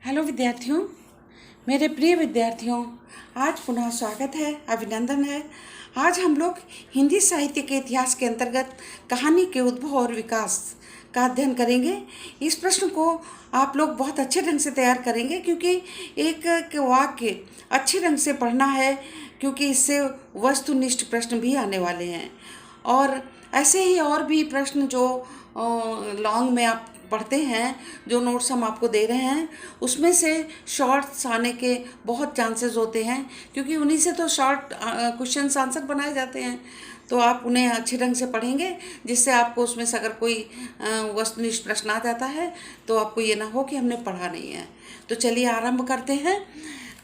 Hello विद्यार्थियों, मेरे प्रिय विद्यार्थियों, आज पुनः स्वागत है, अभिनंदन है। आज हम लोग हिंदी साहित्य के इतिहास के अंतर्गत कहानी के उद्भव और विकास का अध्ययन करेंगे। इस प्रश्न को आप लोग बहुत अच्छे ढंग से तैयार करेंगे क्योंकि एक वाक्य अच्छे ढंग से पढ़ना है, क्योंकि इससे वस्तुनिष्ठ प्रश्न भी आने वाले हैं। और ऐसे ही और भी प्रश्न जो लॉन्ग में आप पढ़ते हैं, जो नोट्स हम आपको दे रहे हैं, उसमें से शॉर्ट्स आने के बहुत चांसेस होते हैं, क्योंकि उन्हीं से तो शॉर्ट क्वेश्चन आंसर बनाए जाते हैं। तो आप उन्हें अच्छे ढंग से पढ़ेंगे, जिससे आपको उसमें से अगर कोई वस्तुनिष्ठ प्रश्न आ जाता है तो आपको ये ना हो कि हमने पढ़ा नहीं है। तो चलिए आरंभ करते हैं।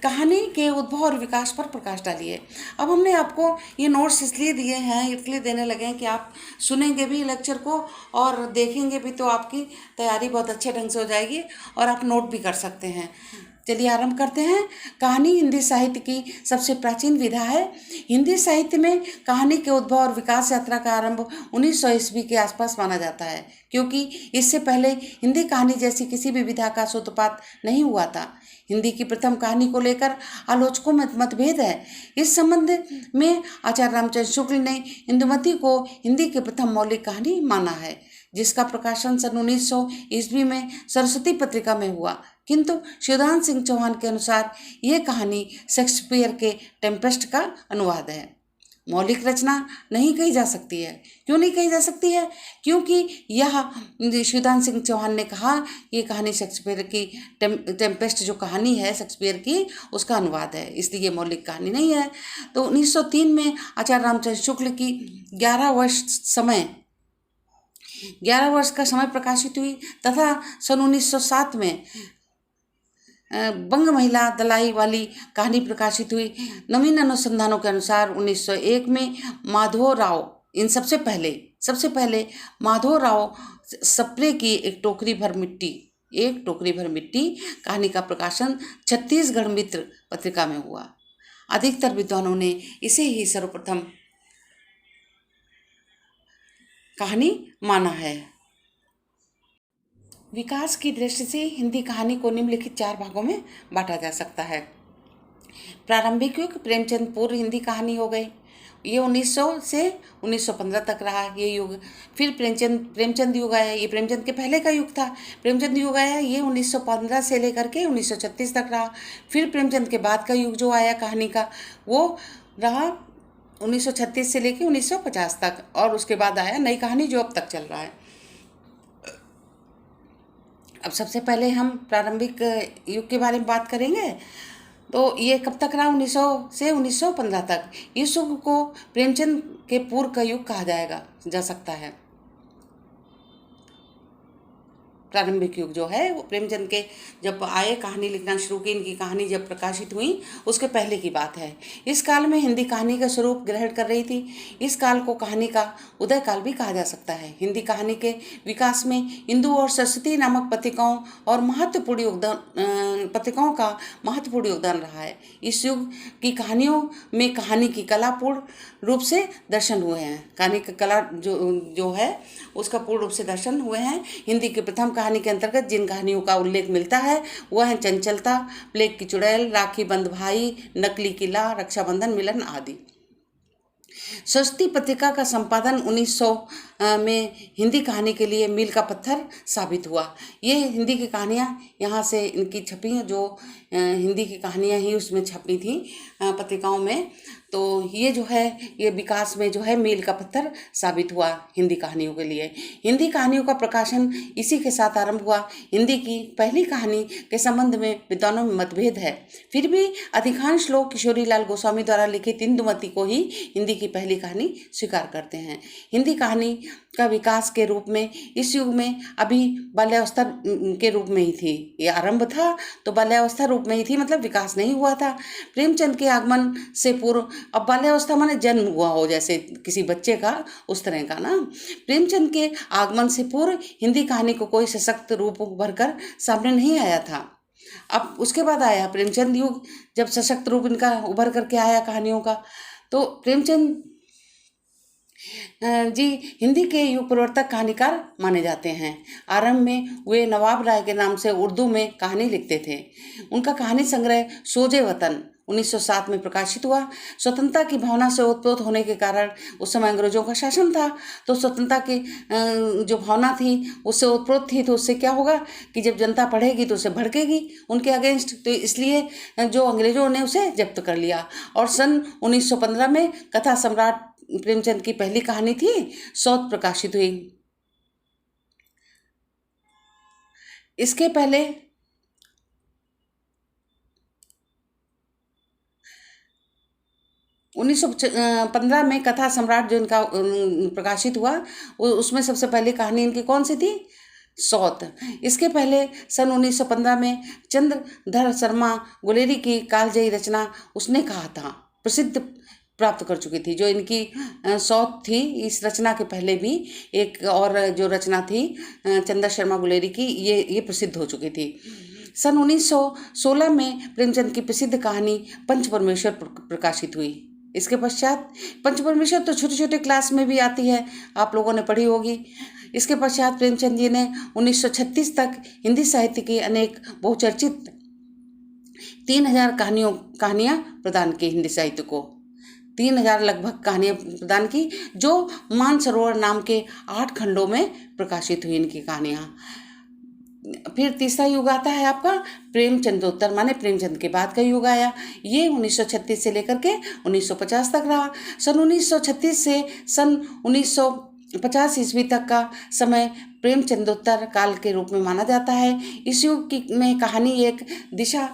कहानी के उद्भव और विकास पर प्रकाश डालिए। अब हमने आपको ये नोट्स इसलिए दिए हैं, इसलिए देने लगे हैं कि आप सुनेंगे भी लेक्चर को और देखेंगे भी, तो आपकी तैयारी बहुत अच्छे ढंग से हो जाएगी और आप नोट भी कर सकते हैं। चलिए आरंभ करते हैं। कहानी हिंदी साहित्य की सबसे प्राचीन विधा है। हिंदी साहित्य में कहानी के उद्भव और विकास यात्रा का आरंभ 1900 ईस्वी के आसपास माना जाता है, क्योंकि इससे पहले हिंदी कहानी जैसी किसी भी विधा का सूत्रपात नहीं हुआ था। हिंदी की प्रथम कहानी को लेकर आलोचकों में मतभेद है। इस संबंध में आचार्य रामचंद्र शुक्ल ने इंदुमती को हिंदी की प्रथम मौलिक कहानी माना है, जिसका प्रकाशन सन 1900 ईस्वी में सरस्वती पत्रिका में हुआ। किंतु शिवदान सिंह चौहान के अनुसार यह कहानी शेक्सपियर के टेम्पेस्ट का अनुवाद है। मौलिक रचना नहीं कही जा सकती है। क्यों नहीं कही जा सकती है? क्योंकि यह शिवदान सिंह चौहान ने कहा ये कहानी शेक्सपियर की टेम्पेस्ट जो कहानी है शेक्सपियर की, उसका अनुवाद है, इसलिए मौलिक कहानी नहीं है। तो 1903 में आचार्य रामचंद्र शुक्ल की 11 वर्ष का समय प्रकाशित हुई तथा सन 1907 में बंग महिला दलाई वाली कहानी प्रकाशित हुई। नवीन अनुसंधानों के अनुसार 1901 में माधव राव, इन सबसे पहले माधव राव सप्रे की एक टोकरी भर मिट्टी कहानी का प्रकाशन छत्तीसगढ़ मित्र पत्रिका में हुआ। अधिकतर विद्वानों ने इसे ही सर्वप्रथम कहानी माना है। विकास की दृष्टि से हिंदी कहानी को निम्नलिखित 4 भागों में बांटा जा सकता है। प्रारंभिक युग प्रेमचंद पूर्व हिंदी कहानी हो गई, ये 1900 से 1915 तक रहा ये युग। फिर प्रेमचंद युग आया, ये प्रेमचंद के पहले का युग था। प्रेमचंद युग आया, ये 1915 से लेकर के 1936 तक रहा। फिर प्रेमचंद के बाद का युग जो आया कहानी का, वो रहा 1936 से लेकर 1950 तक, और उसके बाद आया नई कहानी जो अब तक चल रहा है। अब सबसे पहले हम प्रारंभिक युग के बारे में बात करेंगे। तो ये कब तक रहा? 1900 से 1915 तक। इस युग को प्रेमचंद के पूर्व का युग कहा जा सकता है। प्रारंभिक युग जो है वो प्रेमचंद के जब आए, कहानी लिखना शुरू की, इनकी कहानी जब प्रकाशित हुई उसके पहले की बात है। इस काल में हिंदी कहानी का स्वरूप ग्रहण कर रही थी। इस काल को कहानी का उदय काल भी कहा जा सकता है। हिंदी कहानी के विकास में इंदु और सरस्वती नामक पत्रिकाओं का महत्वपूर्ण योगदान रहा है। इस युग की कहानियों में कहानी की कला पूर्ण रूप से दर्शन हुए हैं। कहानी की कला जो है उसका पूर्ण रूप से दर्शन हुए हैं। हिंदी की प्रथम कहानी के अंतर्गत जिन कहानियों का उल्लेख मिलता है वह है चंचलता, प्लेग की चुड़ैल, राखी बंद भाई, नकली किला, रक्षाबंधन मिलन आदि। सरस्वती पत्रिका का संपादन 1900 में हिंदी कहानी के लिए मील का पत्थर साबित हुआ। ये हिंदी की कहानियाँ यहाँ से इनकी छपी हैं, जो हिंदी की कहानियाँ ही उसमें छपी थी पत्रिकाओं में। तो ये जो है ये विकास में जो है मील का पत्थर साबित हुआ हिंदी कहानियों के लिए। हिंदी कहानियों का प्रकाशन इसी के साथ आरंभ हुआ। हिंदी की पहली कहानी के संबंध में विद्वानों में मतभेद है। फिर भी अधिकांश लोग किशोरी लाल गोस्वामी द्वारा लिखित इंदुमती को ही हिंदी की पहली कहानी स्वीकार करते हैं। हिंदी कहानी का विकास के रूप में इस युग में अभी बाल्यावस्था के रूप में ही थी। ये आरंभ था तो बाल्यावस्था रूप में ही थी, मतलब विकास नहीं हुआ था। प्रेमचंद के आगमन से पूर्व, अब बाल्यावस्था माने जन्म हुआ हो जैसे किसी बच्चे का, उस तरह का ना। प्रेमचंद के आगमन से पूर्व हिंदी कहानी को कोई सशक्त रूप उभर कर सामने नहीं आया था। अब उसके बाद आया प्रेमचंद युग, जब सशक्त रूप इनका उभर करके आया कहानियों का। तो प्रेमचंद जी, हिंदी के युग प्रवर्तक कहानीकार माने जाते हैं। आरंभ में वे नवाब राय के नाम से उर्दू में कहानी लिखते थे। उनका कहानी संग्रह सोजे वतन 1907 में प्रकाशित हुआ। स्वतंत्रता की भावना से ओतप्रोत होने के कारण, उस समय अंग्रेजों का शासन था, तो स्वतंत्रता की जो भावना थी उससे ओतप्रोत थी, तो उससे क्या होगा कि जब जनता पढ़ेगी तो उसे भड़केगी उनके अगेंस्ट, तो इसलिए जो अंग्रेजों ने उसे जब्त कर लिया। और सन 1915 में कथा सम्राट प्रेमचंद की पहली कहानी थी सौत प्रकाशित हुई। इसके पहले 1915 में कथा सम्राट जो इनका प्रकाशित हुआ, उसमें सबसे पहली कहानी इनकी कौन सी थी? सौत। इसके पहले सन 1915 में चंद्रधर शर्मा गुलेरी की कालजयी रचना उसने कहा था प्रसिद्ध प्राप्त कर चुकी थी। जो इनकी सौत थी, इस रचना के पहले भी एक और जो रचना थी चंद्र शर्मा गुलेरी की, ये प्रसिद्ध हो चुकी थी। सन 1916 में प्रेमचंद की प्रसिद्ध कहानी पंच परमेश्वर प्रकाशित हुई। इसके पश्चात पंच परमेश्वर तो छोटे छोटे क्लास में भी आती है, आप लोगों ने पढ़ी होगी। इसके पश्चात प्रेमचंद जी ने 1936 तक हिंदी साहित्य की अनेक बहुचर्चित 3000 कहानियाँ प्रदान की। हिंदी साहित्य को 3000 लगभग कहानियाँ प्रदान की, जो मानसरोवर नाम के 8 खंडों में प्रकाशित हुई इनकी कहानियाँ। फिर तीसरा युग आता है आपका प्रेमचंदोत्तर, माने प्रेमचंद के बाद का युग आया। ये 1936 से लेकर के 1950 तक रहा। सन 1936 से सन 1950 ईस्वी तक का समय प्रेमचंदोत्तर काल के रूप में माना जाता है। इस युग की में कहानी एक दिशा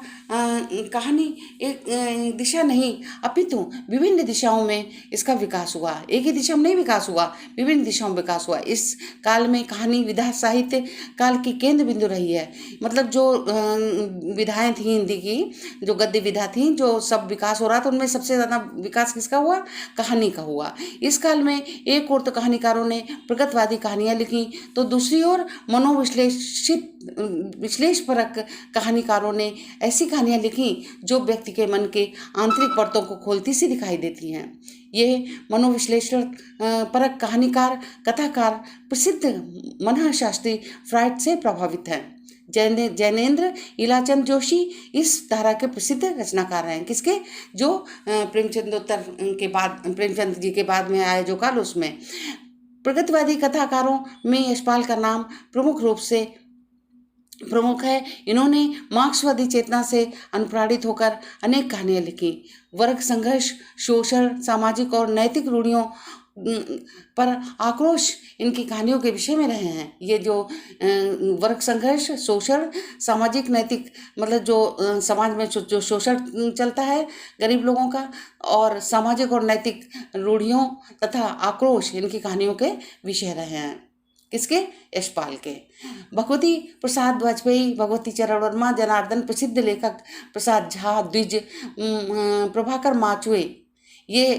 नहीं अपितु विभिन्न दिशाओं में इसका विकास हुआ। एक ही दिशा में नहीं विकास हुआ, विभिन्न दिशाओं में विकास हुआ। इस काल में कहानी विधा साहित्य काल की केंद्र बिंदु रही है। मतलब जो विधाएं थी हिंदी की, जो गद्य विधा थी, जो सब विकास हो रहा था, उनमें सबसे ज़्यादा विकास किसका हुआ? कहानी का हुआ। इस काल में एक ओर तो कहानीकारों ने प्रगतवादी कहानियाँ लिखी, तो दूसरी ओर विश्लेषपरक कहानीकारों ने ऐसी कहानियाँ लिखी जो व्यक्ति के मन के आंतरिक परतों को खोलती सी दिखाई देती हैं। ये मनोविश्लेषण परक कहानीकार कथाकार प्रसिद्ध मनःशास्त्री फ्रायड से प्रभावित हैं। जैनेन्द्र इलाचंद जोशी इस धारा के प्रसिद्ध रचनाकार हैं। किसके? जो प्रेमचंदोत्तर के बाद, प्रेमचंद जी के बाद में आए जो काल, उसमें प्रगतिवादी कथाकारों में यशपाल का नाम प्रमुख है। इन्होंने मार्क्सवादी चेतना से अनुप्राणित होकर अनेक कहानियाँ लिखी। वर्ग संघर्ष, शोषण, सामाजिक और नैतिक रूढ़ियों पर आक्रोश इनकी कहानियों के विषय में रहे हैं। ये जो वर्ग संघर्ष, शोषण, सामाजिक नैतिक, मतलब जो समाज में जो शोषण चलता है गरीब लोगों का, और सामाजिक और नैतिक रूढ़ियों तथा आक्रोश इनकी कहानियों के विषय रहे हैं। किसके? यशपाल के। भगवती प्रसाद वाजपेयी, भगवती चरण वर्मा, जनार्दन, प्रसिद्ध लेखक प्रसाद झा, द्विज, प्रभाकर माचुए, ये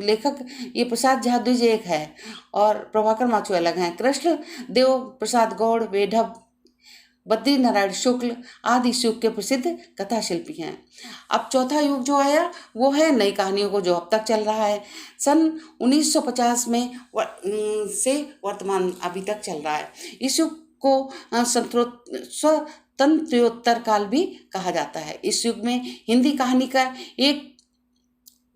लेखक, ये प्रसाद झा द्विज एक है और प्रभाकर माचुए अलग हैं। कृष्ण देव प्रसाद गौड़, वेढब, बद्री नारायण शुक्ल आदि इस युग के प्रसिद्ध कथा शिल्पी हैं। अब चौथा युग जो आया वो है नई कहानियों को, जो अब तक चल रहा है। सन 1950 में से वर्तमान अभी तक चल रहा है। इस युग को स्वतंत्रोत्तर काल भी कहा जाता है। इस युग में हिंदी कहानी का एक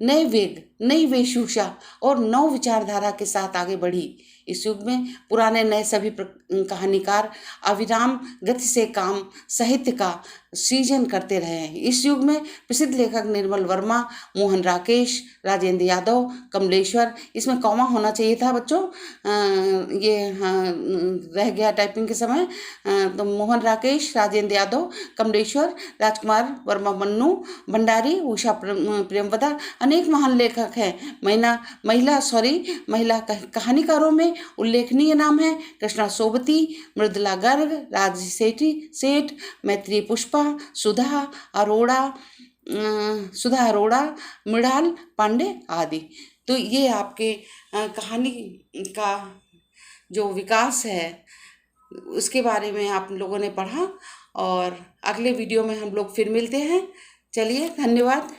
नए वेग, नई वेशभूषा और नव विचारधारा के साथ आगे बढ़ी। इस युग में पुराने नए सभी कहानीकार अविराम गति से काम साहित्य का सृजन करते रहे हैं। इस युग में प्रसिद्ध लेखक निर्मल वर्मा, मोहन राकेश, राजेंद्र यादव, कमलेश्वर, इसमें कॉमा होना चाहिए था बच्चों, ये रह गया टाइपिंग के समय, तो मोहन राकेश, राजेंद्र यादव, कमलेश्वर, राजकुमार वर्मा, मन्नू भंडारी, उषा प्रेमवदा, अनेक महान लेखक हैं। महिला कहानीकारों में उल्लेखनीय नाम है कृष्णा सोबती, मृदुला गर्ग, राज सेठ, मैत्री पुष्पा, सुधा अरोड़ा, मृणाल पांडे आदि। तो ये आपके कहानी का जो विकास है उसके बारे में आप लोगों ने पढ़ा, और अगले वीडियो में हम लोग फिर मिलते हैं। चलिए, धन्यवाद।